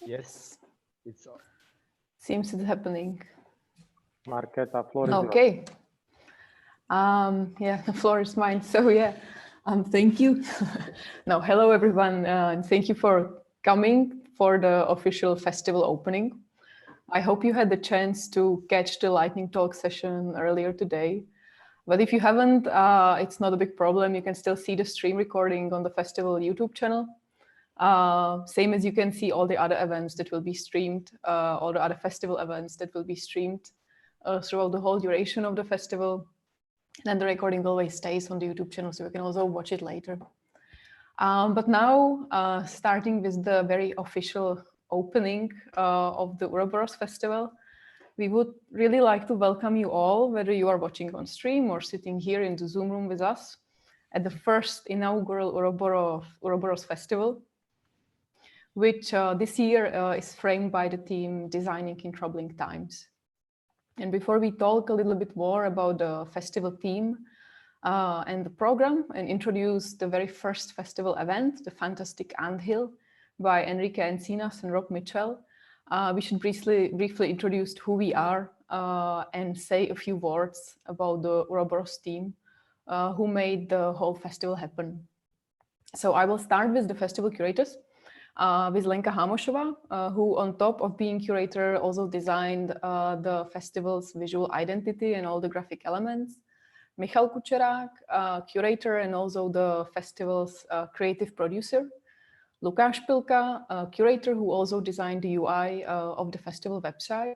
Yes, it's Seems it's happening. Marketa, floor is yours. Okay. Yeah, the floor is mine. So yeah, thank you. No, hello everyone, and thank you for coming for the official festival opening. I hope you had the chance to catch the lightning talk session earlier today. But if you haven't, it's not a big problem. You can still see the stream recording on the festival YouTube channel. Same as you can see all the other events that will be streamed, all the other festival events that will be streamed throughout the whole duration of the festival. And the recording always stays on the YouTube channel, so you can also watch it later. But now, starting with the very official opening of the Uroboros Festival, we would really like to welcome you all, whether you are watching on stream or sitting here in the Zoom room with us at the first inaugural Uroboros Festival, which this year is framed by the theme Designing in Troubling Times. And before we talk a little bit more about the festival theme and the program and introduce the very first festival event, the Fantastic Anthill by Enrique Encinas and Rob Mitchell, we should briefly introduce who we are and say a few words about the Uroboros team who made the whole festival happen. So I will start with the festival curators. With Lenka Hamoshova, who on top of being curator also designed the festival's visual identity and all the graphic elements. Michal Kučerák, curator and also the festival's creative producer. Lukáš Pilka, curator who also designed the UI of the festival website.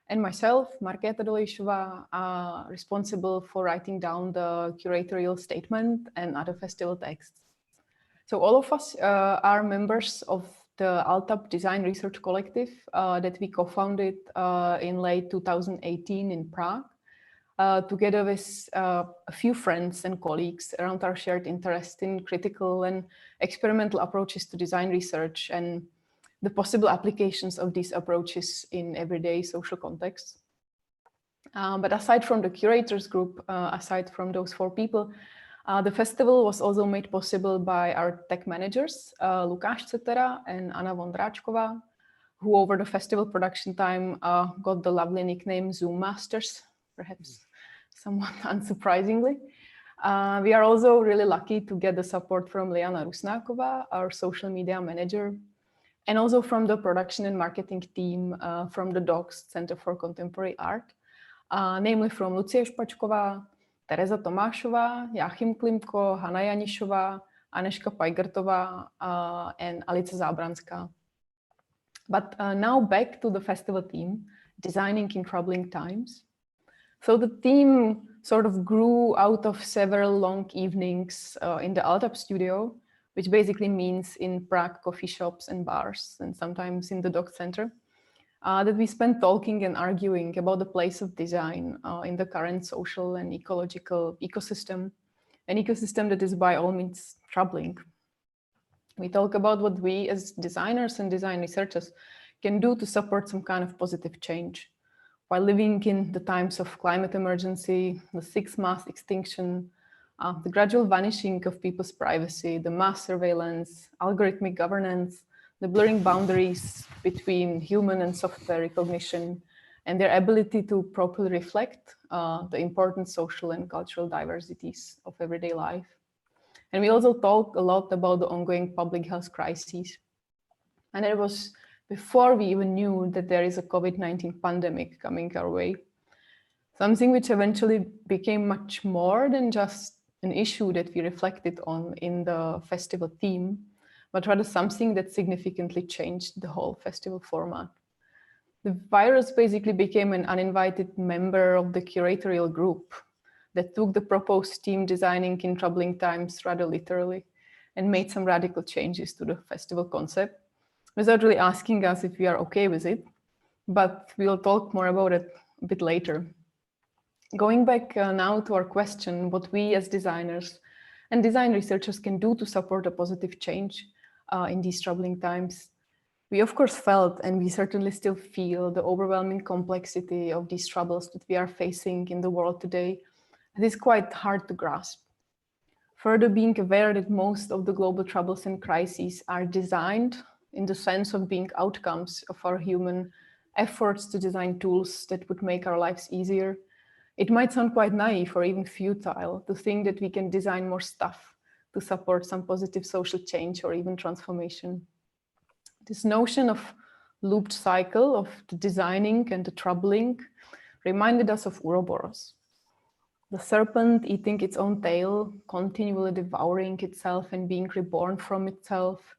And myself, Markéta Dolejšová, responsible for writing down the curatorial statement and other festival texts. So all of us are members of the Altab Design Research Collective that we co-founded in late 2018 in Prague, together with a few friends and colleagues around our shared interest in critical and experimental approaches to design research and the possible applications of these approaches in everyday social contexts. But aside from the curators group, aside from those 4 people, the festival was also made possible by our tech managers, Lukáš Cetera and Anna Vondráčková, who over the festival production time got the lovely nickname Zoom Masters, perhaps somewhat unsurprisingly. We are also really lucky to get the support from Liana Rusnáková, our social media manager, and also from the production and marketing team from the DOCS Center for Contemporary Art, namely from Lucie Špačková, Tereza Tomášová, Jáchym Klimko, Hana Janišová, Aneška Pajgertová, and Alice Zábranská. But now back to the festival theme, Designing in Troubling Times. So the theme sort of grew out of several long evenings in the Altab studio, which basically means in Prague coffee shops and bars, and sometimes in the DOCS Center. That we spent talking and arguing about the place of design in the current social and ecological ecosystem, an ecosystem that is by all means troubling. We talk about what we as designers and design researchers can do to support some kind of positive change while living in the times of climate emergency, the 6th mass extinction, the gradual vanishing of people's privacy, the mass surveillance, algorithmic governance, the blurring boundaries between human and software recognition, and their ability to properly reflect the important social and cultural diversities of everyday life. And we also talk a lot about the ongoing public health crises. And it was before we even knew that there is a COVID-19 pandemic coming our way, something which eventually became much more than just an issue that we reflected on in the festival theme, but rather something that significantly changed the whole festival format. The virus basically became an uninvited member of the curatorial group that took the proposed theme Designing in Troubling Times rather literally and made some radical changes to the festival concept without really asking us if we are okay with it, but we'll talk more about it a bit later. Going back now to our question, what we as designers and design researchers can do to support a positive change in these troubling times. We of course felt, and we certainly still feel, the overwhelming complexity of these troubles that we are facing in the world today. It is quite hard to grasp. Further, being aware that most of the global troubles and crises are designed in the sense of being outcomes of our human efforts to design tools that would make our lives easier, it might sound quite naive or even futile to think that we can design more stuff to support some positive social change or even transformation. This notion of looped cycle of the designing and the troubling reminded us of Uroboros, the serpent eating its own tail, continually devouring itself and being reborn from itself.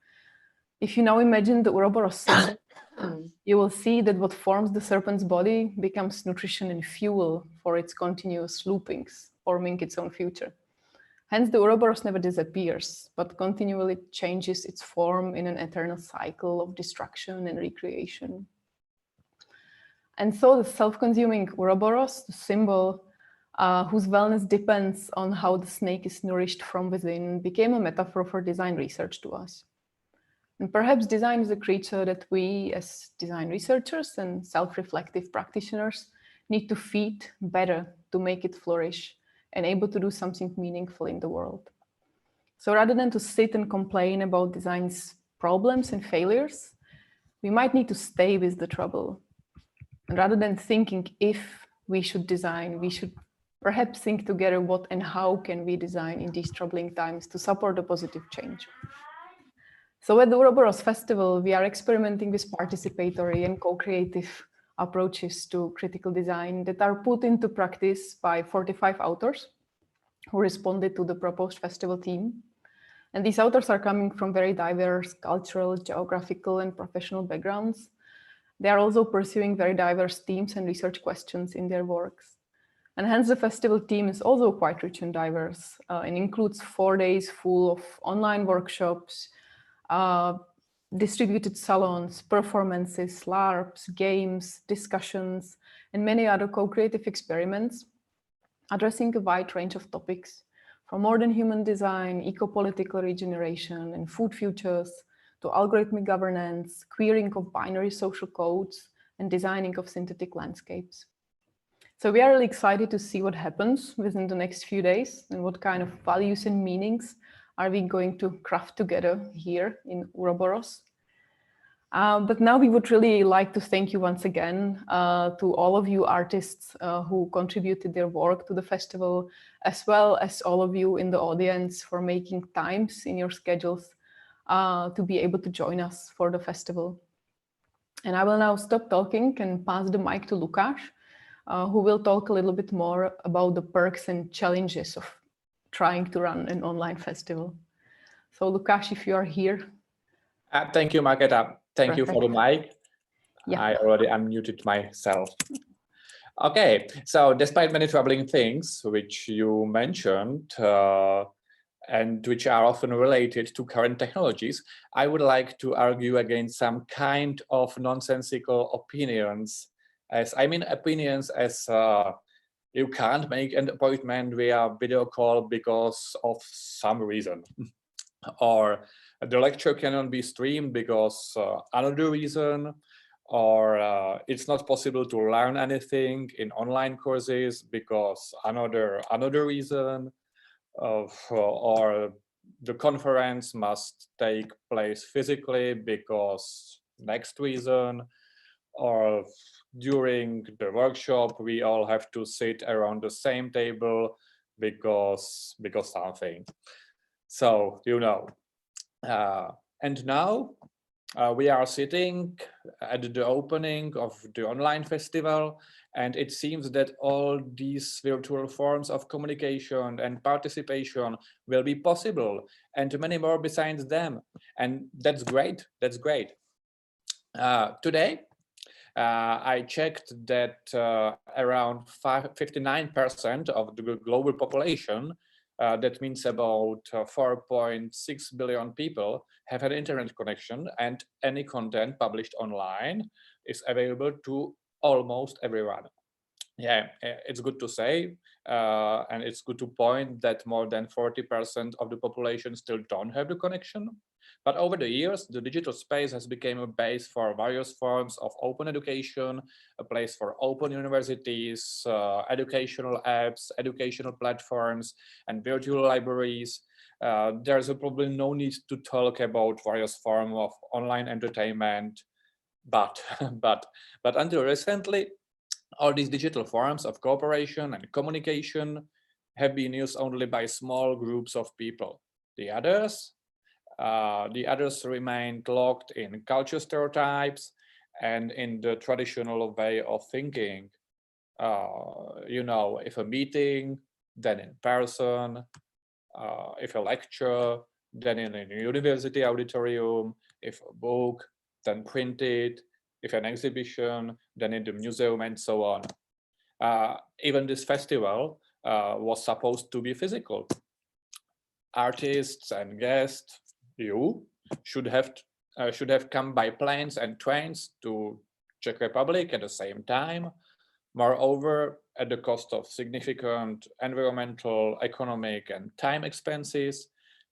If you now imagine the Uroboros symbol, you will see that what forms the serpent's body becomes nutrition and fuel for its continuous loopings, forming its own future. Hence, the Uroboros never disappears, but continually changes its form in an eternal cycle of destruction and recreation. And so the self-consuming Uroboros, the symbol whose wellness depends on how the snake is nourished from within, became a metaphor for design research to us. And perhaps design is a creature that we, as design researchers and self-reflective practitioners, need to feed better to make it flourish and able to do something meaningful in the world. So rather than to sit and complain about design's problems and failures, we might need to stay with the trouble. And rather than thinking if we should design, we should perhaps think together what and how can we design in these troubling times to support a positive change. So at the Uroboros Festival, we are experimenting with participatory and co-creative approaches to critical design that are put into practice by 45 authors who responded to the proposed festival theme. And these authors are coming from very diverse cultural, geographical, and professional backgrounds. They are also pursuing very diverse themes and research questions in their works. And hence the festival theme is also quite rich and diverse and includes 4 days full of online workshops, distributed salons, performances, LARPs, games, discussions, and many other co-creative experiments addressing a wide range of topics, from modern human design, eco-political regeneration, and food futures, to algorithmic governance, queering of binary social codes, and designing of synthetic landscapes. So we are really excited to see what happens within the next few days and what kind of values and meanings are we going to craft together here in Uroboros. But now we would really like to thank you once again to all of you artists who contributed their work to the festival, as well as all of you in the audience for making times in your schedules to be able to join us for the festival. And I will now stop talking and pass the mic to Lukáš, who will talk a little bit more about the perks and challenges of trying to run an online festival. So Lukáš, if you are here. Thank you, Marketa. Thank you for the mic. Yeah. I already unmuted myself. Okay, so despite many troubling things which you mentioned and which are often related to current technologies, I would like to argue against some kind of nonsensical opinions. Opinions as you can't make an appointment via video call because of some reason, or the lecture cannot be streamed because another reason, or it's not possible to learn anything in online courses because another reason, or the conference must take place physically because next reason, or during the workshop we all have to sit around the same table because something. So you know. And now we are sitting at the opening of the online festival, and it seems that all these virtual forms of communication and participation will be possible, and many more besides them. And that's great. That's great. Today, I checked that around 59% of the global population, that means about 4.6 billion people, have an internet connection, and any content published online is available to almost everyone. Yeah, it's good to say, and it's good to point that more than 40% of the population still don't have the connection. But over the years, the digital space has become a base for various forms of open education, a place for open universities, educational apps, educational platforms, and virtual libraries. there's probably no need to talk about various forms of online entertainment, but until recently, all these digital forms of cooperation and communication have been used only by small groups of people. The others remained locked in culture stereotypes and in the traditional way of thinking. If a meeting, then in person, if a lecture, then in a university auditorium, if a book, then printed, if an exhibition, then in the museum, and so on. Even this festival was supposed to be physical. Artists and guests, you, should have come by planes and trains to Czech Republic at the same time. Moreover, at the cost of significant environmental, economic, and time expenses,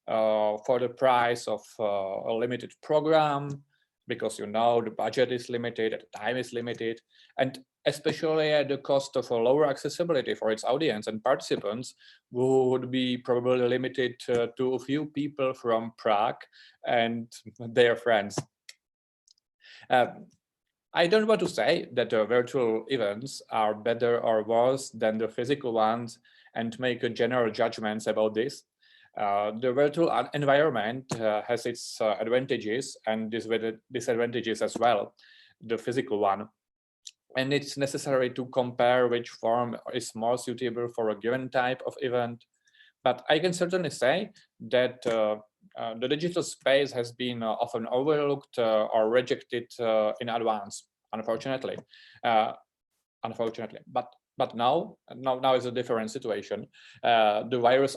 for the price of a limited program, because the budget is limited, the time is limited, and especially at the cost of a lower accessibility for its audience and participants, who would be probably limited to a few people from Prague and their friends. I don't want to say that the virtual events are better or worse than the physical ones and make a general judgments about this. The virtual environment has its advantages and disadvantages as well, the physical one. And it's necessary to compare which form is more suitable for a given type of event. But I can certainly say that the digital space has been often overlooked or rejected in advance, unfortunately. But now is a different situation. The virus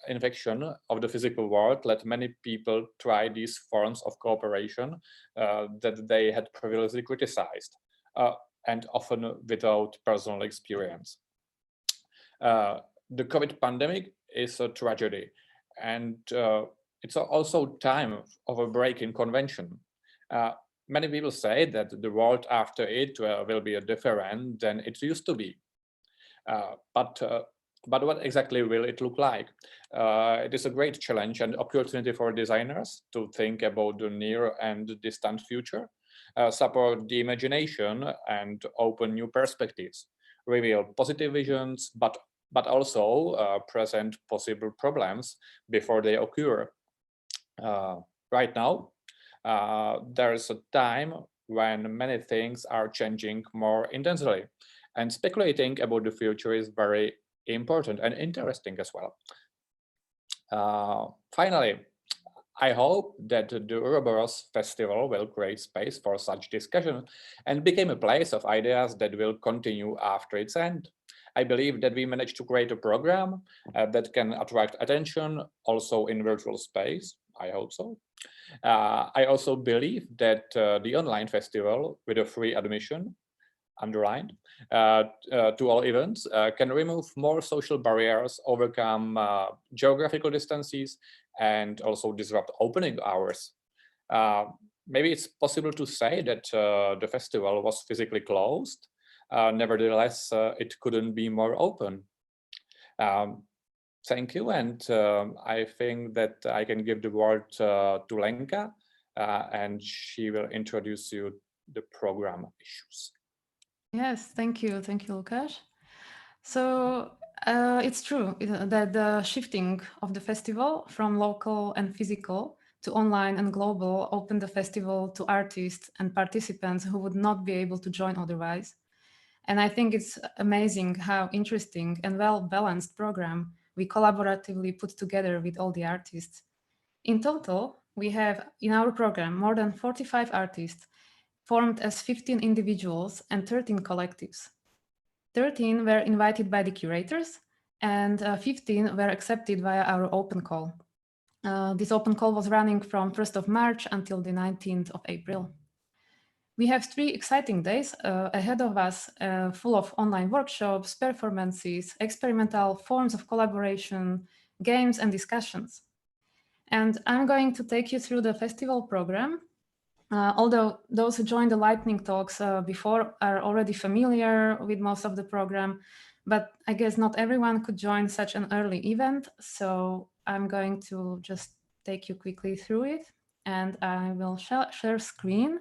infection of the physical world led many people try these forms of cooperation that they had previously criticized, and often without personal experience. The COVID pandemic is a tragedy, and it's also time of a break in convention. Many people say that the world after it will be different than it used to be. But what exactly will it look like? It is a great challenge and opportunity for designers to think about the near and distant future, support the imagination and open new perspectives, reveal positive visions, but also present possible problems before they occur. Right now, there is a time when many things are changing more intensely, and speculating about the future is very important and interesting as well. Finally, I hope that the Uroboros festival will create space for such discussion and become a place of ideas that will continue after its end. I believe that we managed to create a program that can attract attention also in virtual space. I hope so. I also believe that the online festival with a free admission, underlined, to all events can remove more social barriers, overcome geographical distances, and also disrupt opening hours. Maybe it's possible to say that the festival was physically closed. Nevertheless, it couldn't be more open. Thank you, and I think that I can give the word to Lenka, and she will introduce you the program issues. Yes, thank you, Lukáš. So it's true that the shifting of the festival from local and physical to online and global opened the festival to artists and participants who would not be able to join otherwise. And I think it's amazing how interesting and well-balanced program we collaboratively put together with all the artists. In total, we have in our program more than 45 artists formed as 15 individuals and 13 collectives. 13 were invited by the curators and 15 were accepted via our open call. This open call was running from 1st of March until the 19th of April. We have 3 exciting days ahead of us, full of online workshops, performances, experimental forms of collaboration, games and discussions. And I'm going to take you through the festival program. Although those who joined the lightning talks before are already familiar with most of the program, but I guess not everyone could join such an early event. So I'm going to just take you quickly through it, and I will share screen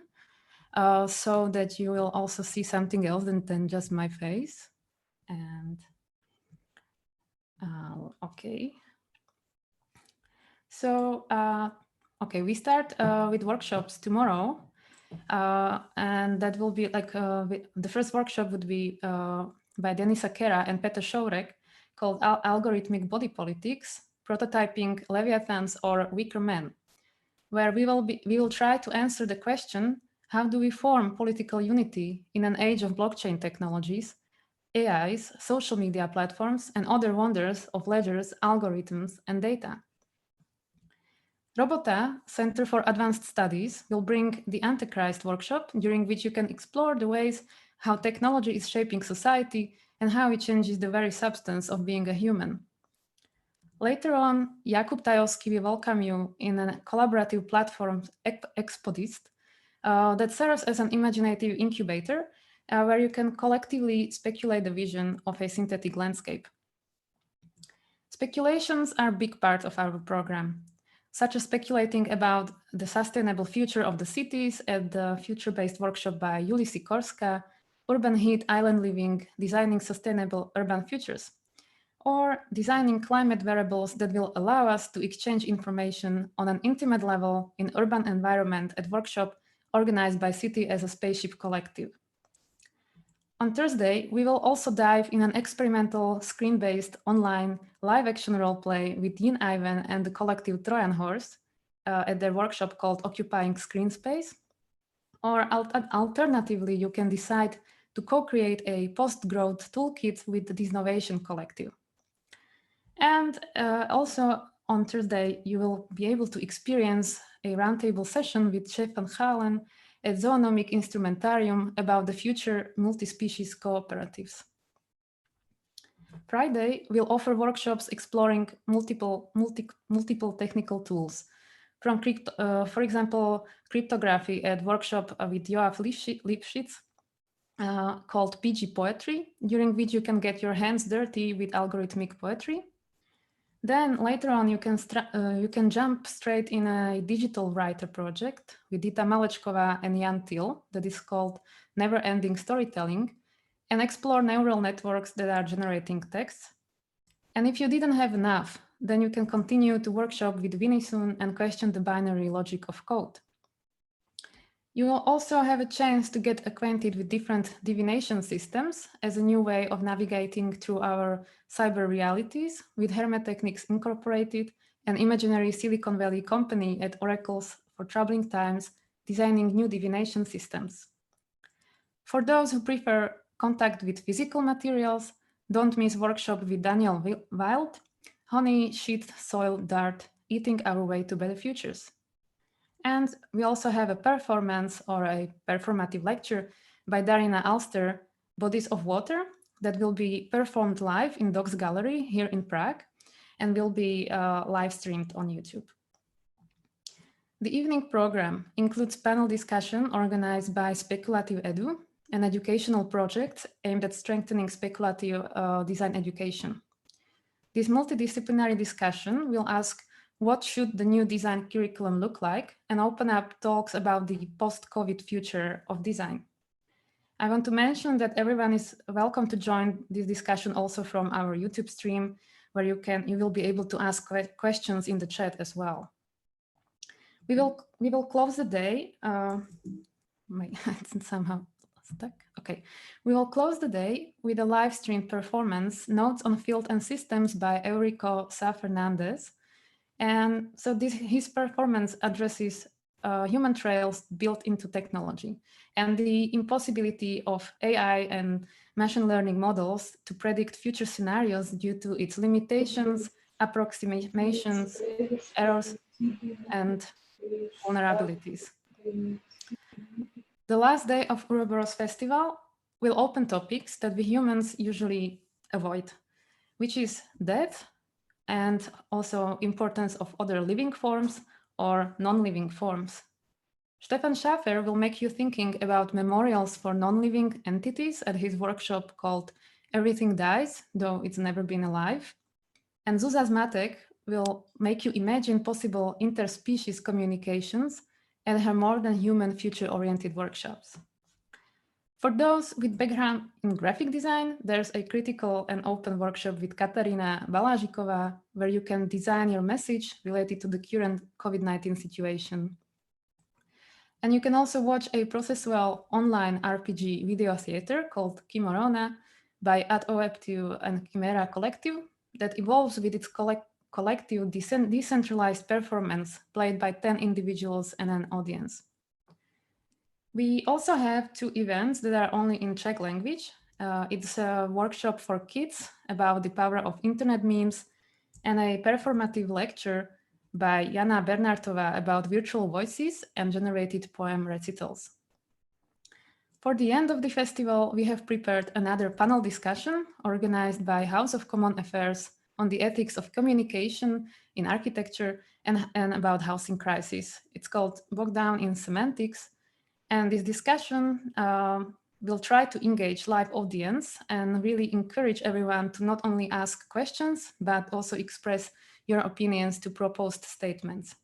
so that you will also see something else than just my face. And okay. So, okay, we start with workshops tomorrow. And that will be like, the first workshop would be by Denisa Kera and Peter Shorek, called Algorithmic Body Politics, Prototyping Leviathans or Weaker Men, where we will try to answer the question, how do we form political unity in an age of blockchain technologies, AIs, social media platforms, and other wonders of ledgers, algorithms, and data? Robota, Center for Advanced Studies, will bring the Antichrist workshop, during which you can explore the ways how technology is shaping society and how it changes the very substance of being a human. Later on, Jakub Tajowski will welcome you in a collaborative platform, Expodist, that serves as an imaginative incubator where you can collectively speculate the vision of a synthetic landscape. Speculations are a big part of our program, such as speculating about the sustainable future of the cities at the future-based workshop by Julie Sikorska, Urban Heat, Island Living, Designing Sustainable Urban Futures, or designing climate variables that will allow us to exchange information on an intimate level in urban environment at workshop organized by City as a Spaceship Collective. On Thursday, we will also dive in an experimental screen-based online live-action roleplay with Yin Ivan and the collective Trojan Horse at their workshop called Occupying Screen Space. Or alternatively, you can decide to co-create a post-growth toolkit with the Disnovation Collective. And also on Thursday, you will be able to experience a roundtable session with Stefan Halen at Zoonomic Instrumentarium about the future multi-species cooperatives. Friday, we'll offer workshops exploring multiple technical tools, from for example, cryptography at workshop with Joaf Lipschitz called PG Poetry, during which you can get your hands dirty with algorithmic poetry. Then later on, you can jump straight in a digital writer project with Dita Malechkova and Jan Till that is called Never Ending Storytelling, and explore neural networks that are generating texts. And if you didn't have enough, then you can continue to workshop with Vinisun and question the binary logic of code. You will also have a chance to get acquainted with different divination systems as a new way of navigating through our cyber realities with Hermet Techniques Incorporated, an imaginary Silicon Valley company at Oracles for troubling times, designing new divination systems. For those who prefer contact with physical materials, don't miss workshop with Daniel Wild, Honey, Sheet, Soil, Dart, Eating Our Way to Better Futures. And we also have a performance or a performative lecture by Darina Alster, Bodies of Water, that will be performed live in Docs Gallery here in Prague and will be live streamed on YouTube. The evening program includes panel discussion organized by Speculative Edu, an educational project aimed at strengthening speculative design education. This multidisciplinary discussion will ask what should the new design curriculum look like and open up talks about the post-COVID future of design. I want to mention that everyone is welcome to join this discussion also from our YouTube stream, where you will be able to ask questions in the chat as well. We will close the day. It's somehow stuck. Okay, we will close the day with a live stream performance, Notes on Field and Systems by Eurico Sa Fernandez. And so his performance addresses human trails built into technology and the impossibility of AI and machine learning models to predict future scenarios due to its limitations, approximations, errors, and vulnerabilities. The last day of Uroboros Festival will open topics that we humans usually avoid, which is death, and also importance of other living forms or non-living forms. Stefan Schaffer will make you thinking about memorials for non-living entities at his workshop called Everything Dies, Though It's Never Been Alive. And Zuzas Matek will make you imagine possible interspecies communications and have more than human future-oriented workshops. For those with background in graphic design, there's a critical and open workshop with Katarina Balažíková, where you can design your message related to the current COVID-19 situation. And you can also watch a processual online RPG video theater called Kimorona by AdOeptu and Chimera Collective that evolves with its collective decentralized performance played by 10 individuals and an audience. We also have 2 events that are only in Czech language. It's a workshop for kids about the power of internet memes and a performative lecture by Jana Bernartová about virtual voices and generated poem recitals. For the end of the festival, we have prepared another panel discussion organized by House of Common Affairs on the ethics of communication in architecture and about housing crisis. It's called Bogged Down in Semantics. And this discussion will try to engage live audience and really encourage everyone to not only ask questions, but also express your opinions to proposed statements.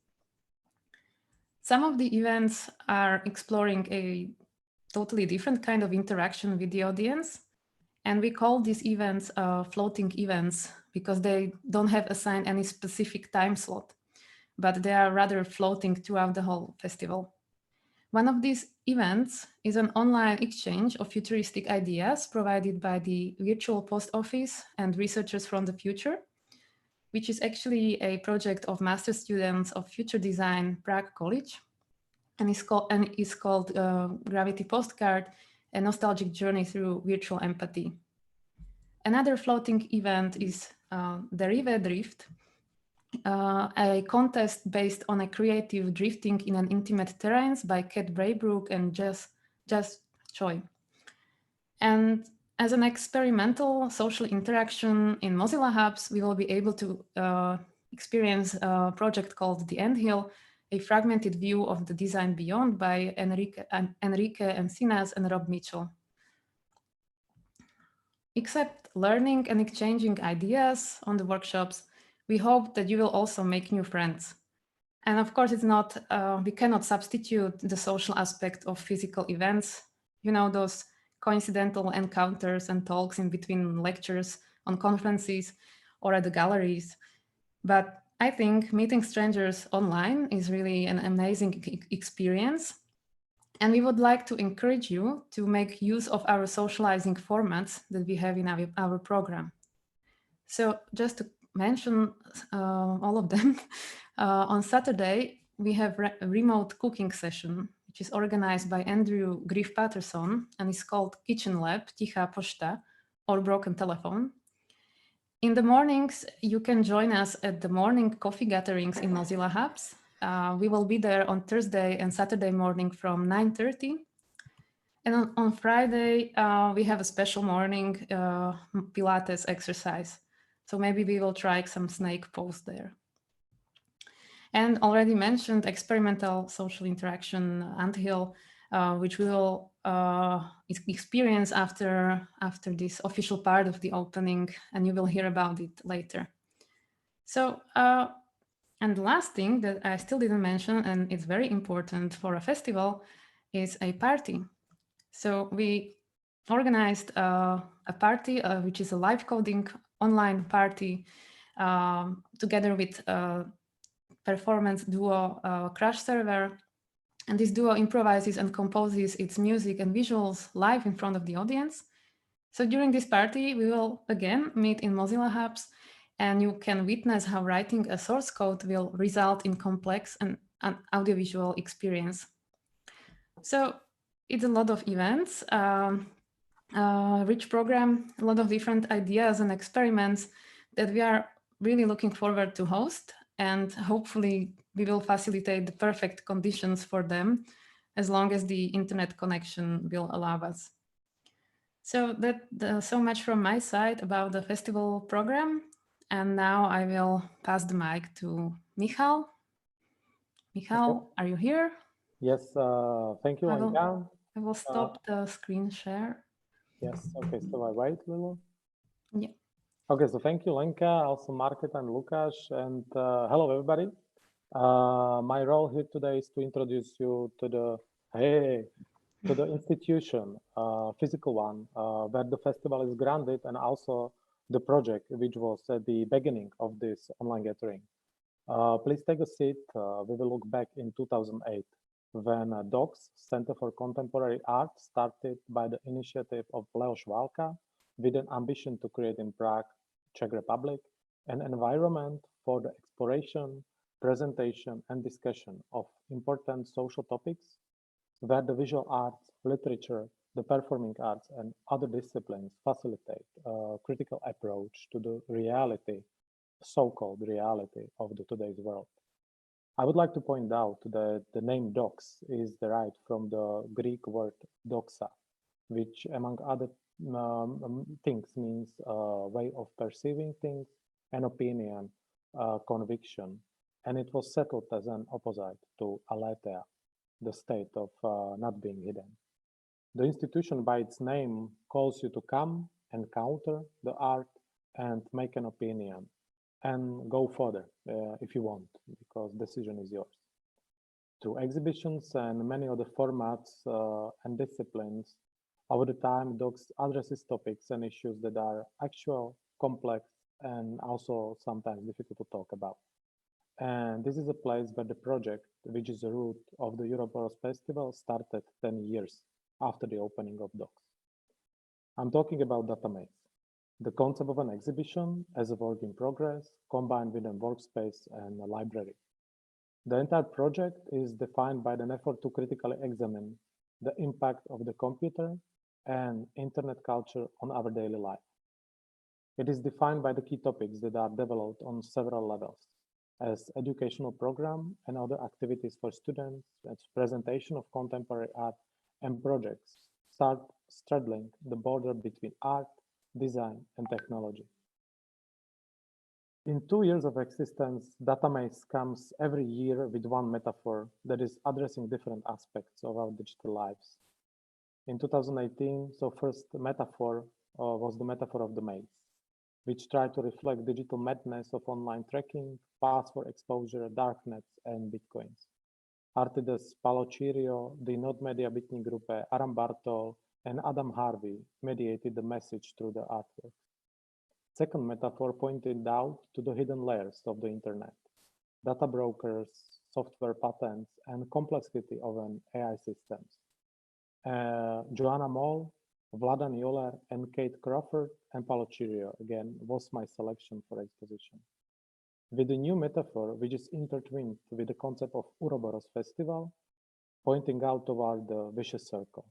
Some of the events are exploring a totally different kind of interaction with the audience. And we call these events floating events because they don't have assigned any specific time slot, but they are rather floating throughout the whole festival. One of these events is an online exchange of futuristic ideas provided by the Virtual Post Office and Researchers from the Future, which is actually a project of master students of future design Prague College, and is called Gravity Postcard, a nostalgic journey through virtual empathy. Another floating event is Derive Drift, a contest based on a creative drifting in an intimate terrains by Kat Braybrook and Jess Choi. And as an experimental social interaction in Mozilla Hubs, we will be able to experience a project called The Anthill, a fragmented view of the design beyond by Enrique Encinas and Rob Mitchell. Except learning and exchanging ideas on the workshops, we hope that you will also make new friends. And of course, it's not, we cannot substitute the social aspect of physical events. You know, those coincidental encounters and talks in between lectures on conferences or at the galleries. But I think meeting strangers online is really an amazing experience. And we would like to encourage you to make use of our socializing formats that we have in our program. So just to mention all of them, on Saturday, we have a remote cooking session, which is organized by Andrew Griff Patterson and is called Kitchen Lab, Tichá pošta, or Broken Telephone. In the mornings, you can join us at the morning coffee gatherings in Mozilla Hubs. We will be there on Thursday and Saturday morning from 9:30. And on Friday, we have a special morning Pilates exercise. So maybe we will try some snake pose there. And already mentioned experimental social interaction Anthill, which we will experience after this official part of the opening, and you will hear about it later. So, and the last thing that I still didn't mention, and it's very important for a festival, is a party. So we organized a party, which is a live coding online party, together with performance duo Crash Server. And this duo improvises and composes its music and visuals live in front of the audience. So during this party, we will again meet in Mozilla Hubs, and you can witness how writing a source code will result in complex and an audiovisual experience. So it's a lot of events, rich program, a lot of different ideas and experiments that we are really looking forward to host, and hopefully we will facilitate the perfect conditions for them as long as the internet connection will allow us. So so much from my side about the festival program. And now I will pass the mic to Michal. Michal, okay. Are you here? Yes, thank you, Anka. I will stop the screen share. Yes, okay, so I wait, Lilo? Yeah. Okay, so thank you, Lenka, also Market and Lukáš, and hello, everybody. My role here today is to introduce you to the institution, physical one, where the festival is grounded, and also the project which was at the beginning of this online gathering. Please take a seat. We will look back in 2008 when DOCS, Center for Contemporary Art, started by the initiative of Leo Šválka with an ambition to create in Prague, Czech Republic, an environment for the exploration, presentation, and discussion of important social topics where the visual arts, literature, the performing arts, and other disciplines facilitate a critical approach to the reality, so-called reality of the today's world. I would like to point out that the name dox is derived from the Greek word doxa, which among other things means a way of perceiving things, an opinion, conviction, and it was settled as an opposite to aletheia, the state of not being hidden. The institution by its name calls you to come, encounter the art, and make an opinion, and go further if you want, because decision is yours. Through exhibitions and many other formats and disciplines, over the time, DOCS addresses topics and issues that are actual, complex, and also sometimes difficult to talk about. And this is a place where the project, which is the root of the Uroboros Festival, started 10 years after the opening of DOCS. I'm talking about Datamaze, the concept of an exhibition as a work in progress, combined with a workspace and a library. The entire project is defined by an effort to critically examine the impact of the computer and internet culture on our daily life. It is defined by the key topics that are developed on several levels, as educational program and other activities for students, as presentation of contemporary art and projects start straddling the border between art, design, and technology. In 2 years of existence, Datamaze comes every year with one metaphor that is addressing different aspects of our digital lives. In 2018, so first metaphor was the metaphor of the maze, which tried to reflect digital madness of online tracking, paths for exposure, darknets, and bitcoins. Artides Paolo Cirio, the Node Media Bitní Gruppe, Aram Bartol, and Adam Harvey mediated the message through the artwork. Second metaphor pointed out to the hidden layers of the internet, data brokers, software patents, and complexity of an AI systems. Joanna Moll, Vladan Joler, and Kate Crawford, and Paolo Cirio, again, was my selection for exposition. With a new metaphor, which is intertwined with the concept of Uroboros Festival, pointing out toward the vicious circle.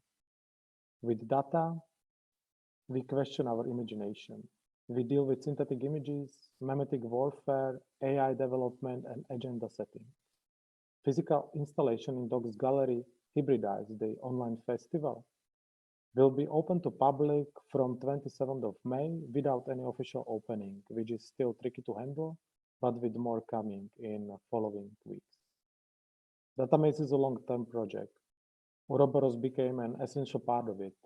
With data, we question our imagination. We deal with synthetic images, memetic warfare, AI development, and agenda setting. Physical installation in DOCS Gallery hybridize the online festival will be open to public from 27th of May without any official opening, which is still tricky to handle, but with more coming in following weeks. Datamaze is a long-term project. Uroboros became an essential part of it.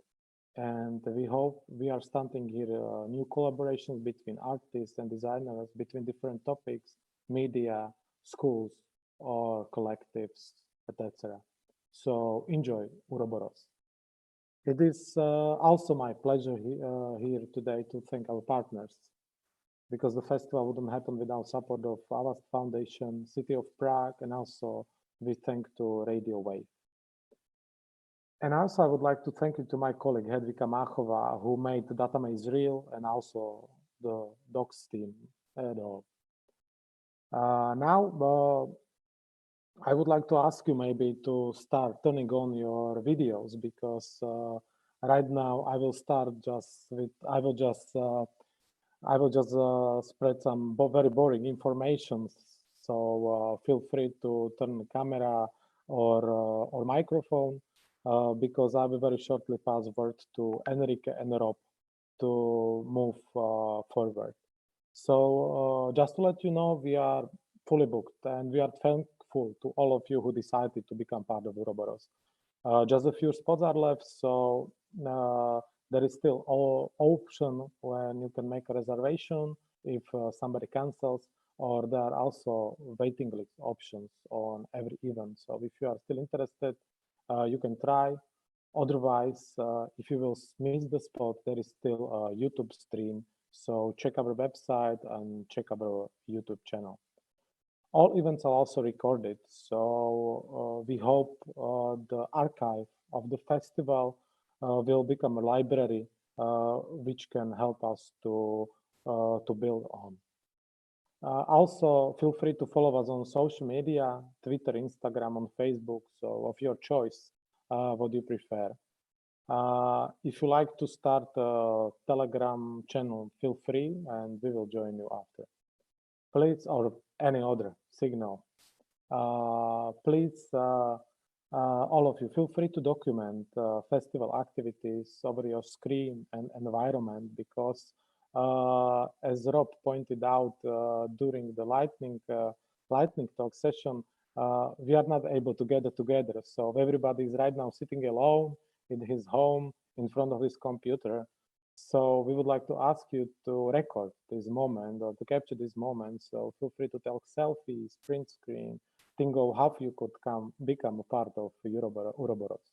And we hope we are starting here new collaborations between artists and designers, between different topics, media, schools, or collectives, etc. So enjoy Uroboros. It is also my pleasure here today to thank our partners, because the festival wouldn't happen without support of Avast Foundation, City of Prague, and also we thank to Radio Wave. And also I would like to thank you to my colleague Hedvika Máchová, who made the Datamaze real, and also the DOCS team at all. Now, I would like to ask you maybe to start turning on your videos, because right now I will start just with, I will just spread some very boring information. So feel free to turn the camera or microphone, because I will very shortly pass word to Enrique and Rob to move forward. So just to let you know, we are fully booked, and we are thankful to all of you who decided to become part of Uroboros. Just a few spots are left, so there is still an option when you can make a reservation if somebody cancels, or there are also waiting list options on every event. So if you are still interested, you can try. Otherwise, if you will miss the spot, there is still a YouTube stream. So check our website and check our YouTube channel. All events are also recorded. So we hope the archive of the festival will become a library which can help us to build on. Also, feel free to follow us on social media, Twitter, Instagram, on Facebook, so of your choice, what you prefer. If you like to start a Telegram channel, feel free and we will join you after. Please, or any other signal. Please, all of you, feel free to document festival activities over your screen and environment, because as Rob pointed out during the lightning talk session, we are not able to gather together. So everybody is right now sitting alone in his home in front of his computer. So we would like to ask you to record this moment or to capture this moment. So feel free to take selfies, print screen, think of how you could become a part of Uroboros.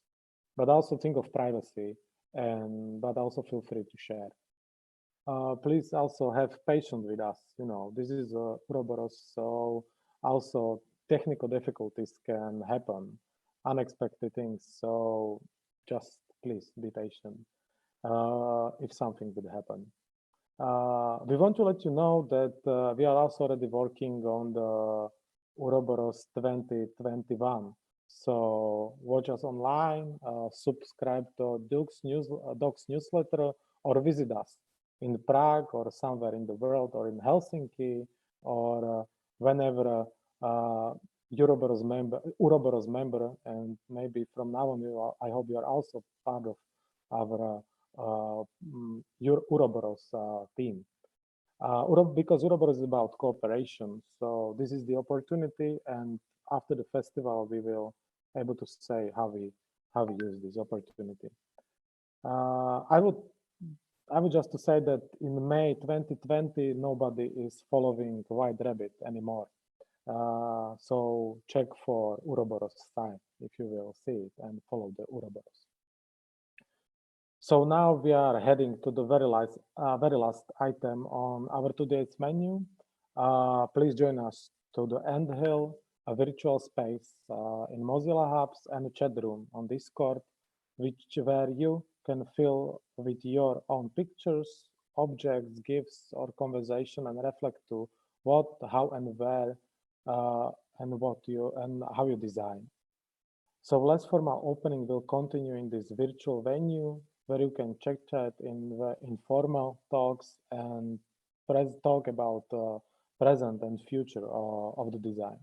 But also think of privacy, but also feel free to share. Please also have patience with us. You know, this is Uroboros, so also technical difficulties can happen, unexpected things. So just please be patient if something would happen. We want to let you know that we are also already working on the Uroboros 2021. So watch us online, subscribe to Docs newsletter, or visit us in Prague or somewhere in the world, or in Helsinki, or whenever Uroboros member, and maybe from now on, I hope you are also part of our Uroboros team. Because Uroboros is about cooperation, so this is the opportunity, and after the festival, we will able to say how we use this opportunity. I would just to say that in May 2020, nobody is following White Rabbit anymore. So check for Uroboros sign if you will see it and follow the Uroboros. So now we are heading to the very last item on our today's menu. Please join us to the Anthill, a virtual space in Mozilla Hubs and a chat room on Discord, where you can fill with your own pictures, objects, gifts, or conversation, and reflect to what, how, and where, and how you design. So less formal opening will continue in this virtual venue, where you can chat in the informal talks and talk about present and future of the design.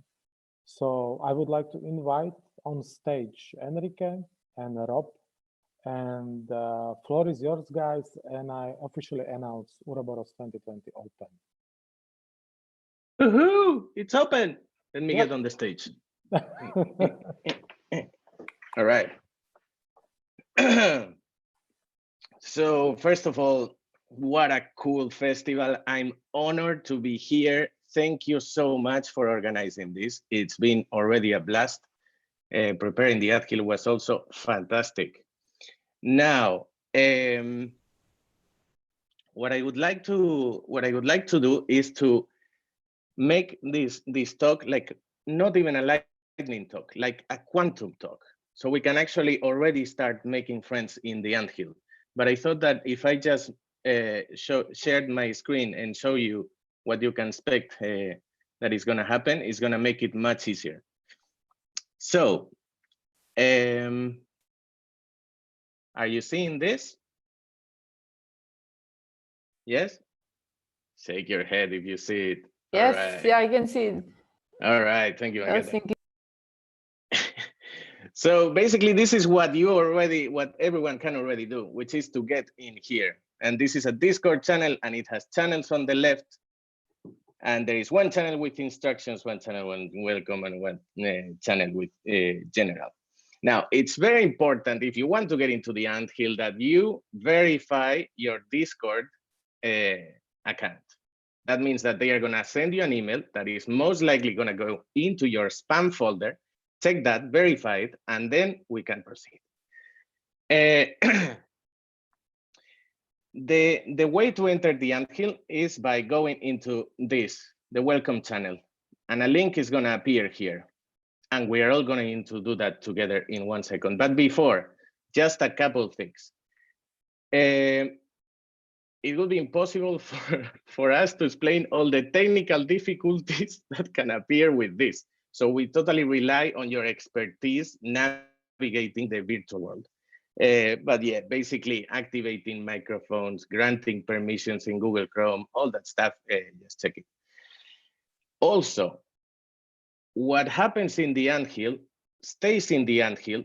So I would like to invite on stage Enrique and Rob, and floor is yours, guys, and I officially announce Uroboros 2020 open. Woohoo! It's open. Let me get on the stage. All right. So first of all, what a cool festival. I'm honored to be here. Thank you so much for organizing this. It's been already a blast. Preparing the Anthill was also fantastic. Now, what I would like to do is to make this talk like not even a lightning talk, like a quantum talk. So we can actually already start making friends in the Anthill. But I thought that if I just shared my screen and show you what you can expect that is going to happen, it's going to make it much easier. So, are you seeing this? Yes? Shake your head if you see it. Yes, right. Yeah, I can see it. All right, thank you. I was thinking. So basically, this is what everyone can already do, which is to get in here. And this is a Discord channel, and it has channels on the left. And there is one channel with instructions, one channel with welcome, and one channel with general. Now, it's very important if you want to get into the Anthill that you verify your Discord account. That means that they are going to send you an email that is most likely going to go into your spam folder. Check that, verify it, and then we can proceed. The way to enter the Anthill is by going into this, the welcome channel, and a link is going to appear here. And we are all going to do that together in 1 second. But before, just a couple of things. It would be impossible for us to explain all the technical difficulties that can appear with this. So we totally rely on your expertise navigating the virtual world. But yeah, basically activating microphones, granting permissions in Google Chrome, all that stuff, just check it. Also, what happens in the Anthill stays in the Anthill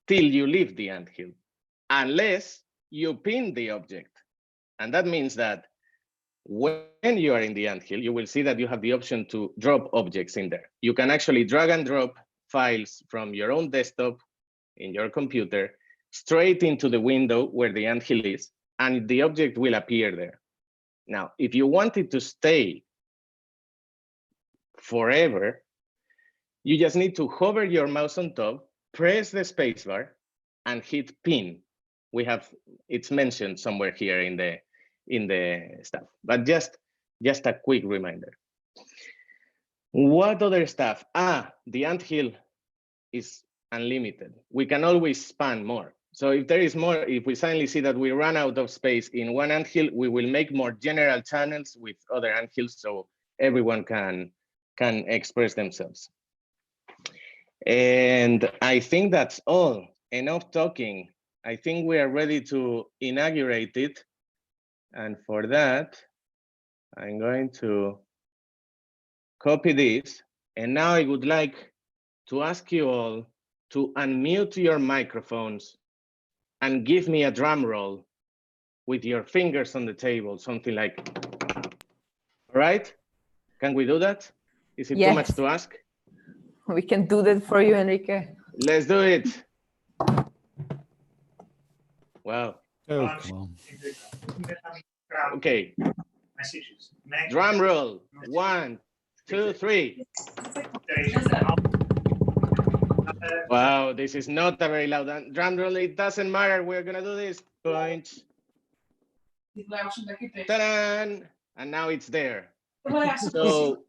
till you leave the Anthill, unless you pin the object. And that means that when you are in the Anthill, you will see that you have the option to drop objects in there. You can actually drag and drop files from your own desktop in your computer straight into the window where the Anthill is, and the object will appear there. Now, if you want it to stay forever, you just need to hover your mouse on top, press the spacebar, and hit pin. It's mentioned somewhere here in the stuff, but just a quick reminder. What other stuff? The Anthill is unlimited. We can always span more. So if there is more, if we suddenly see that we run out of space in one Anthill, we will make more general channels with other Anthills so everyone can express themselves. And I think that's all. Enough talking. I think we are ready to inaugurate it. And for that, I'm going to copy this. And now I would like to ask you all to unmute your microphones and give me a drum roll with your fingers on the table, something like, all right? Can we do that? Is it too much to ask? We can do that for you, Enrique. Let's do it. Wow. Oh, come on. Okay. Drum roll. 1, 2, 3. Wow, this is not a very loud drum roll. It doesn't matter. We're gonna do this. Point. Ta-da! And now it's there. So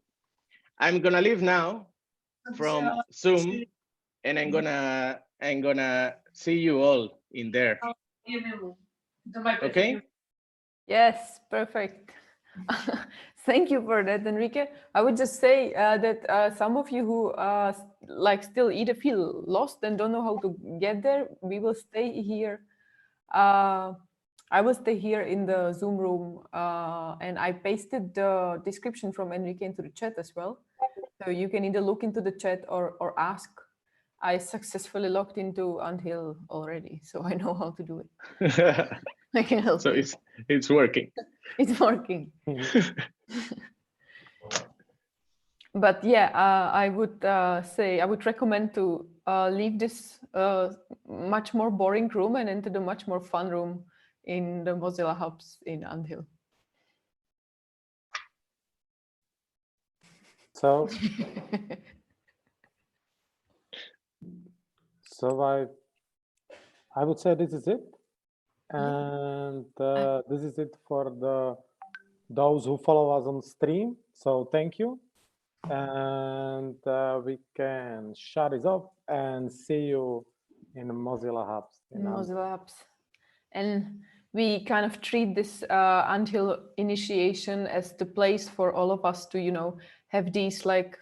I'm gonna leave now from Zoom, and I'm gonna see you all in there. Okay? Yes, perfect. Thank you for that, Enrique. I would just say that some of you who still either feel lost and don't know how to get there, we will stay here. I will stay here in the Zoom room, and I pasted the description from Enrique into the chat as well. So you can either look into the chat or ask. I successfully logged into Anthill already, so I know how to do it. I can help. So it's working. It's working. But yeah, I would say I would recommend to leave this much more boring room and enter the much more fun room in the Mozilla Hubs in Anthill. So I would say this is it, and this is it for those who follow us on stream. So thank you, and we can shut this off and see you in Mozilla Hubs. In Mozilla Hubs, and we kind of treat this Anthill initiation as the place for all of us to, have these like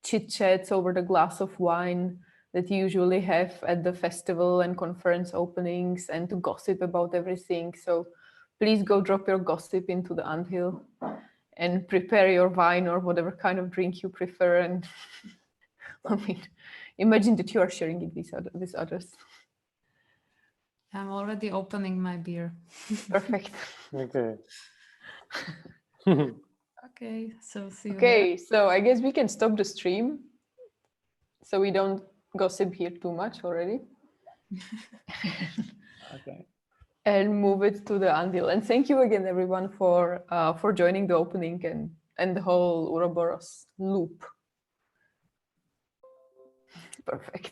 chit chats over the glass of wine that you usually have at the festival and conference openings, and to gossip about everything. So please go drop your gossip into the Anthill and prepare your wine or whatever kind of drink you prefer. And I mean, imagine that you are sharing it with others. I'm already opening my beer. Perfect. Okay. Okay, so see you. Okay, so I guess we can stop the stream so we don't gossip here too much already. Okay. And move it to the Andil. And thank you again, everyone, for joining the opening and the whole Uroboros loop. Perfect.